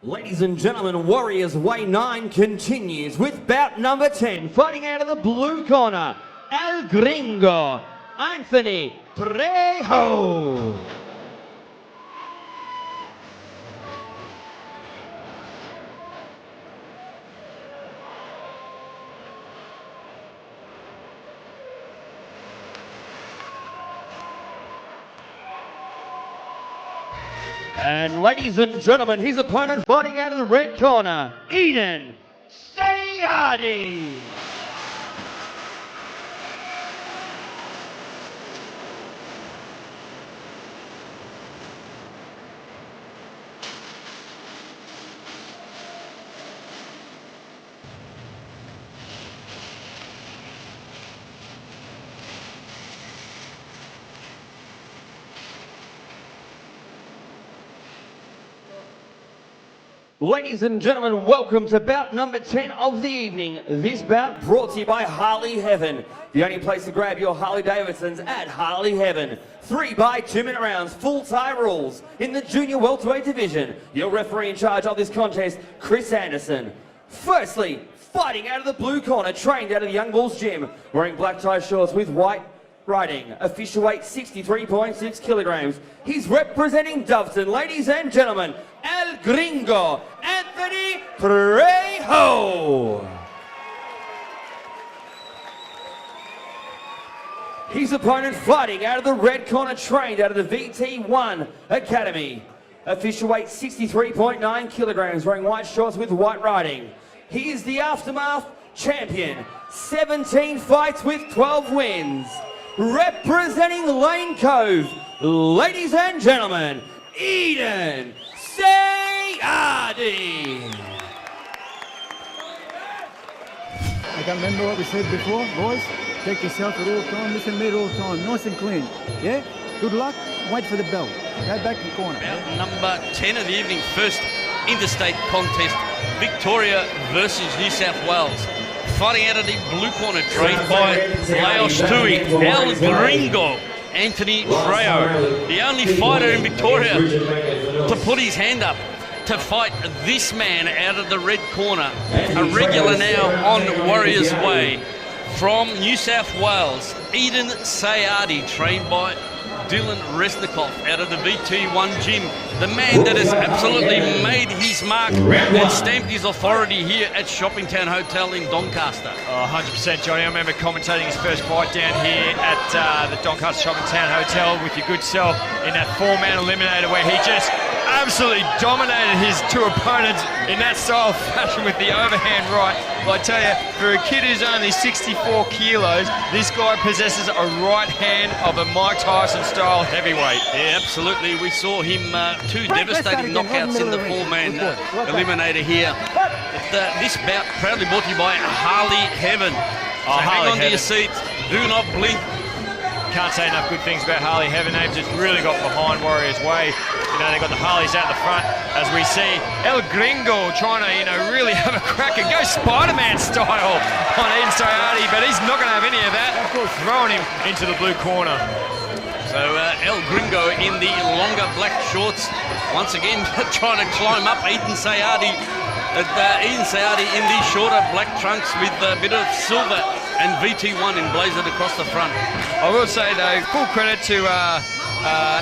Ladies and gentlemen, Warriors Way 9 continues with bout number 10. Fighting out of the blue corner, El Gringo, Anthonie, Trejo. And ladies and gentlemen, his opponent fighting out of the red corner, Eden Sayadi. Ladies and gentlemen, welcome to bout number 10 of the evening. This bout brought to you by Harley Heaven. The only place to grab your Harley Davidsons at Harley Heaven. 3 by 2 minute rounds, full tie rules in the junior welterweight division. Your referee in charge of this contest, Chris Anderson. Firstly, fighting out of the blue corner, trained out of the Young Bulls Gym, wearing black tie shorts with white riding, official weight 63.6 kilograms. He's representing Doveton, ladies and gentlemen, El Gringo, Anthonie Trejo. His opponent fighting out of the red corner, trained out of the VT1 Academy. Official weight 63.9 kilograms, wearing white shorts with white riding. He is the Aftermath champion, 17 fights with 12 wins. Representing Lane Cove, ladies and gentlemen, Eden Sayadi. I can remember what we said before, boys. Take yourself at all time, listen to me at all time, nice and clean. Yeah? Good luck, wait for the bell. Go back to the corner. Bout number 10 of the evening, first interstate contest, Victoria versus New South Wales. Fighting out of the blue corner, trained by Laos Tui, El Gringo, Anthonie Trejo. The only fighter in Victoria to put his hand up to fight this man out of the red corner. A regular now on Warriors Way. From New South Wales, Eden Sayadi, trained by Dylan Resnikov out of the VT1 Gym. The man that has absolutely made his mark and stamped his authority here at Shopping Town Hotel in Doncaster. 100%, Johnny. I remember commentating his first fight down here at the Doncaster Shopping Town Hotel with your good self in that 4-man eliminator where he just absolutely dominated his 2 opponents in that style of fashion with the overhand right. But I tell you, for a kid who's only 64 kilos, this guy possesses a right hand of a Mike Tyson style heavyweight. Yeah, absolutely. We saw him 2 devastating knockouts in the 4-man eliminator here. But, this bout proudly brought to you by Harley Heaven. So hang on to your seats. Do not blink. Can't say enough good things about Harley Heaven. They've just really got behind Warriors Way. You know, they've got the Harleys out the front, as we see El Gringo trying to, really have a crack and go Spider-Man style on Eden Sayadi, but he's not going to have any of that. Of course, throwing him into the blue corner. So El Gringo in the longer black shorts, once again trying to climb up Eden Sayadi. Eden Sayadi in the shorter black trunks with a bit of silver and VT1 emblazoned across the front. I will say though, full credit to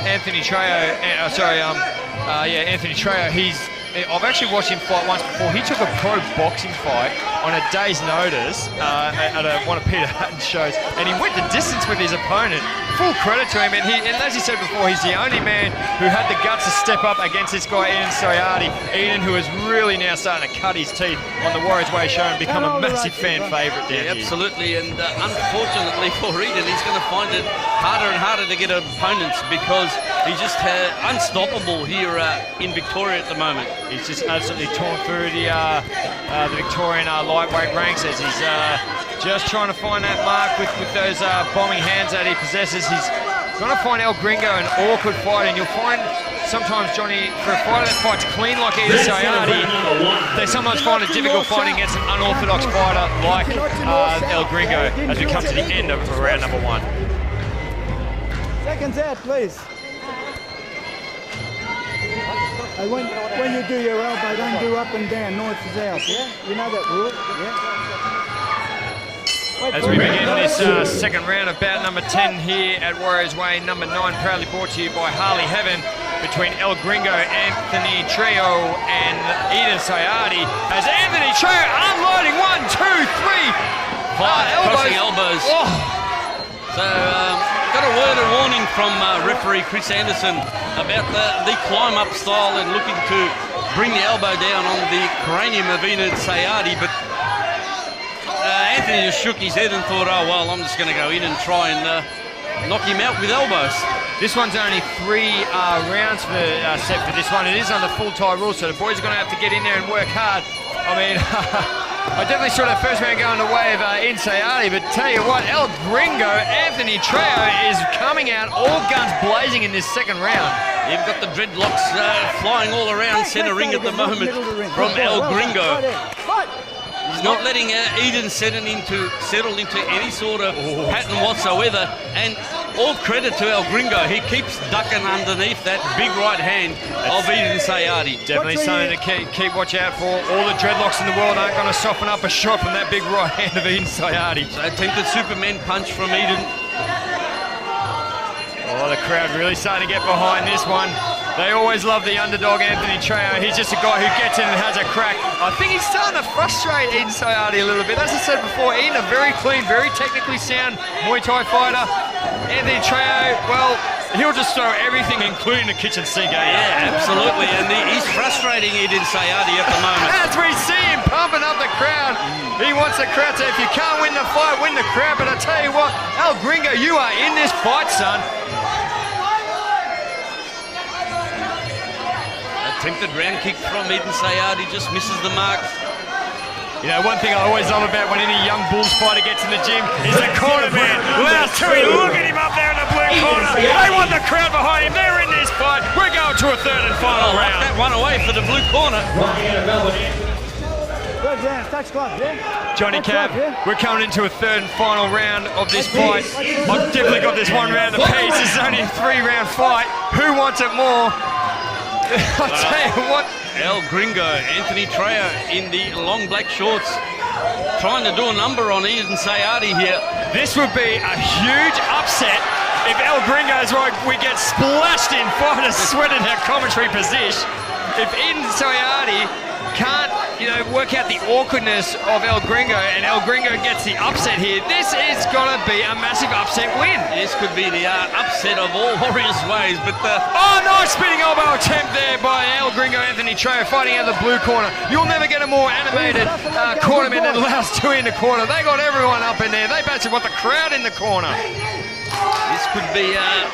Anthonie Trejo. Anthonie Trejo. I've actually watched him fight once before. He took a pro boxing fight on a day's notice at one of Peter Hutton's shows, and he went the distance with his opponent. Full credit to him, and as he said before, he's the only man who had the guts to step up against this guy, Eden Sayadi. Eden, who is really now starting to cut his teeth on the Warriors Way show and become a massive fan favourite down here. Absolutely, and unfortunately for Eden, he's going to find it harder and harder to get opponents because he's just unstoppable here in Victoria at the moment. He's just absolutely torn through the Victorian lightweight ranks as he's just trying to find that mark with those bombing hands that he possesses. He's trying to find El Gringo an awkward fight, and you'll find sometimes, Johnny, for a fighter that fights clean like Eden Sayadi, they sometimes find it difficult fighting against an unorthodox fighter like El Gringo as we come to the end of round number 1. Seconds out, please. And when you do your elbow, don't do up and down, north to south, yeah? You know that rule, yeah? As we begin this second round of bout number 10 here at Warriors Way, number 9, proudly brought to you by Harley Heaven, between El Gringo, Anthonie, Trejo, and Eden Sayadi. As Anthonie Trejo unloading 1, 2, 3, 5 crossing elbows. Oh. So, got a word of warning from referee Chris Anderson about the climb-up style and looking to bring the elbow down on the cranium of Eden Sayadi, but Anthonie just shook his head and thought, oh, well, I'm just going to go in and try and knock him out with elbows. This one's only 3 rounds set for this one. It is under full tie rules, so the boys are going to have to get in there and work hard. I mean, I definitely saw that first round going the way of Eden Sayadi, but tell you what, El Gringo, Anthonie Trejo is coming out all guns blazing in this second round. You've got the dreadlocks flying all around centre ring at the moment from El Gringo. He's not letting Eden settle into any sort of pattern whatsoever, and all credit to El Gringo. He keeps ducking underneath that big right hand of Eden Sayadi. Definitely something to keep watch out for. All the dreadlocks in the world aren't going to soften up a shot from that big right hand of Eden Sayadi. So attempted Superman punch from Eden. Oh, the crowd really starting to get behind this one. They always love the underdog, Anthonie Trejo. He's just a guy who gets in and has a crack. I think he's starting to frustrate Eden Sayadi a little bit. As I said before, Eden, a very clean, very technically sound Muay Thai fighter. Anthonie Trejo, well, he'll just throw everything, including the kitchen sink. Yeah, absolutely. And he's frustrating Eden Sayadi at the moment. As we see him pumping up the crowd, he wants the crowd to, if you can't win the fight, win the crowd. But I tell you what, El Gringo, you are in this fight, son. Attempted round kick from Eden Sayadi, just misses the mark. You know, one thing I always love about when any young Bulls fighter gets in the gym is the corner man. Tui, look at him up there in the blue corner. They want the crowd behind him. They're in this fight. We're going to a third and final round. That one away for the blue corner. Johnny Cab, we're coming into a third and final round of this fight. I've definitely got this one round apiece. This is only a 3-round fight. Who wants it more? I'll tell you what. El Gringo, Anthonie Trejo in the long black shorts, trying to do a number on Eden Sayadi here. This would be a huge upset if El Gringo's right. We get splashed in, fighters sweating our commentary position. If Eden Sayadi can't, work out the awkwardness of El Gringo, and El Gringo gets the upset here, this is going to be a massive upset win. This could be the upset of all Warriors ways, but oh, nice spinning elbow attempt there by El Gringo, Anthonie Trejo fighting out of the blue corner. You'll never get a more animated cornerman than Laos Tui in the corner. They got everyone up in there. They basically want the crowd in the corner. This could be a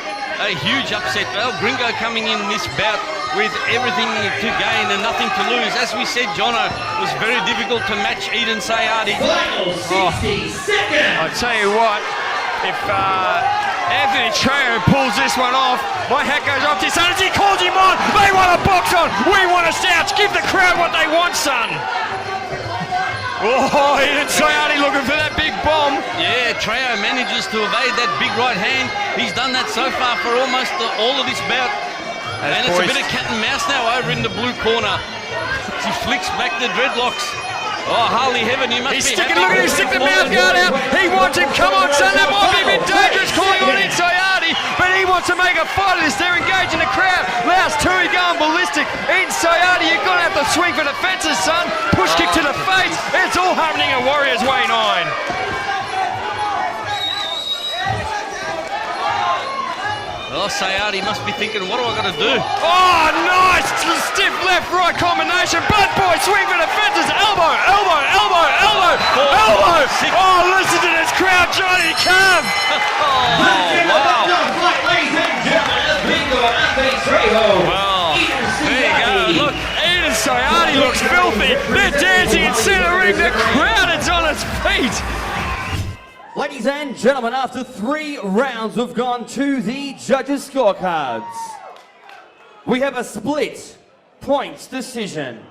huge upset. El Gringo coming in this bout with everything to gain and nothing to lose. As we said, Jono, it was very difficult to match Eden Sayadi. I tell you what, if Anthonie Trejo pulls this one off, my hat goes off to his son as he calls him on. They want a box on. We want a stouch. Give the crowd what they want, son. Oh, Eden Sayadi looking for that big bomb. Yeah, Trejo manages to evade that big right hand. He's done that so far for almost all of this bout. And it's a bit of cat and mouse now over in the blue corner. He flicks back the dreadlocks. Oh, Harley Heaven, you must be happy. Look at him stick the mouth guard out. He wants him. Come on, son. That might be a bit dangerous calling on Eden Sayadi, but he wants to make a fight of this. They're engaging the crowd. Laos Tui going ballistic. Eden Sayadi, you're going to have to swing for the fences, son. Push kick to the face. It's all happening at Warriors Way 9. Well, Sayadi must be thinking, what do I got to do? Oh, nice! Stiff left-right combination. Bad boy, swing for the fences. Elbow, elbow, elbow, elbow, elbow! Oh, listen to this crowd, Johnny Cab! Wow. Well, there you go. Look, Eden Sayadi looks filthy. They're dancing in center ring. The crowd is on its feet. Ladies and gentlemen, after 3 rounds, we've gone to the judges' scorecards. We have a split points decision.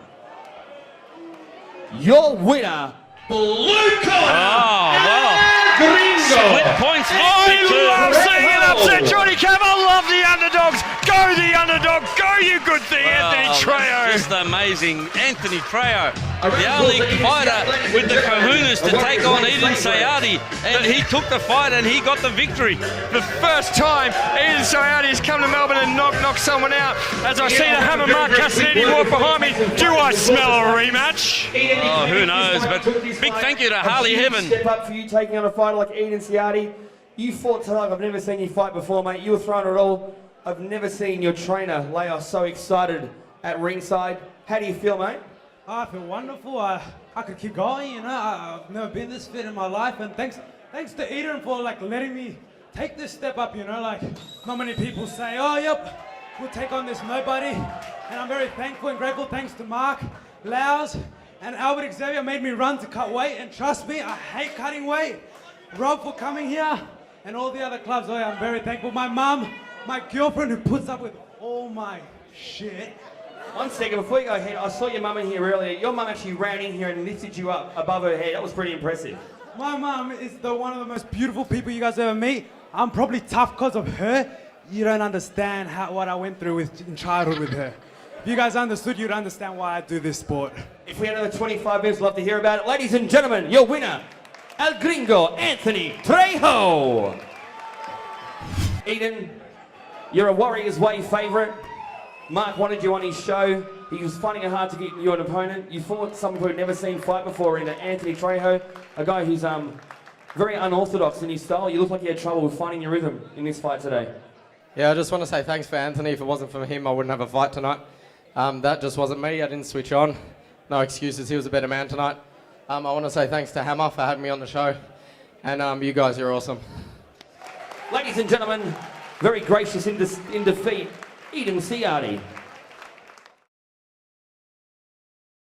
Your winner, blue corner, Gringo. Split points. I love seeing it upset, Johnny Cab. I love the underdogs. Go the underdog. Go you good thing, Anthony Trejo. Just amazing. Anthony Trejo, the only fighter with the kahunas to take on Eden Sayadi, and he took the fight and he got the victory. The first time Eden Sayadi has come to Melbourne and knocked someone out. As I see the hammer Mark Cassidy walk behind me, do I smell a rematch? Oh, who knows? But big thank you to Harley Heaven. Step up for you taking on a fighter like Eden Sayadi. You fought tonight like I've never seen you fight before, mate. You were throwing it all. I've never seen your trainer, Leos, so excited at ringside. How do you feel, mate? I feel wonderful. I could keep going, you know. I've never been this fit in my life, and thanks to Eden for like letting me take this step up, you know. Like, not many people say, oh, yep, we'll take on this nobody. And I'm very thankful and grateful. Thanks to Mark, Laos, and Albert Xavier made me run to cut weight. And trust me, I hate cutting weight. Rob for coming here, and all the other clubs. Oh yeah, I'm very thankful. My mum, my girlfriend who puts up with all my shit. 1 second, before you go ahead, I saw your mum in here earlier. Your mum actually ran in here and lifted you up above her head. That was pretty impressive. My mum is one of the most beautiful people you guys ever meet. I'm probably tough because of her. You don't understand what I went through in childhood with her. If you guys understood, you'd understand why I do this sport. If we had another 25 minutes, love to hear about it. Ladies and gentlemen, your winner, El Gringo, Anthonie Trejo. Eden, you're a Warriors Way favourite. Mark wanted you on his show. He was finding it hard to get you an opponent. You fought someone who had never seen fight before in Anthonie Trejo, a guy who's very unorthodox in his style. You look like you had trouble with finding your rhythm in this fight today. Yeah, I just want to say thanks for Anthonie. If it wasn't for him, I wouldn't have a fight tonight. That just wasn't me. I didn't switch on. No excuses. He was a better man tonight. I want to say thanks to Hammer for having me on the show. And you guys are awesome. Ladies and gentlemen, very gracious in defeat, Eden Sayadi.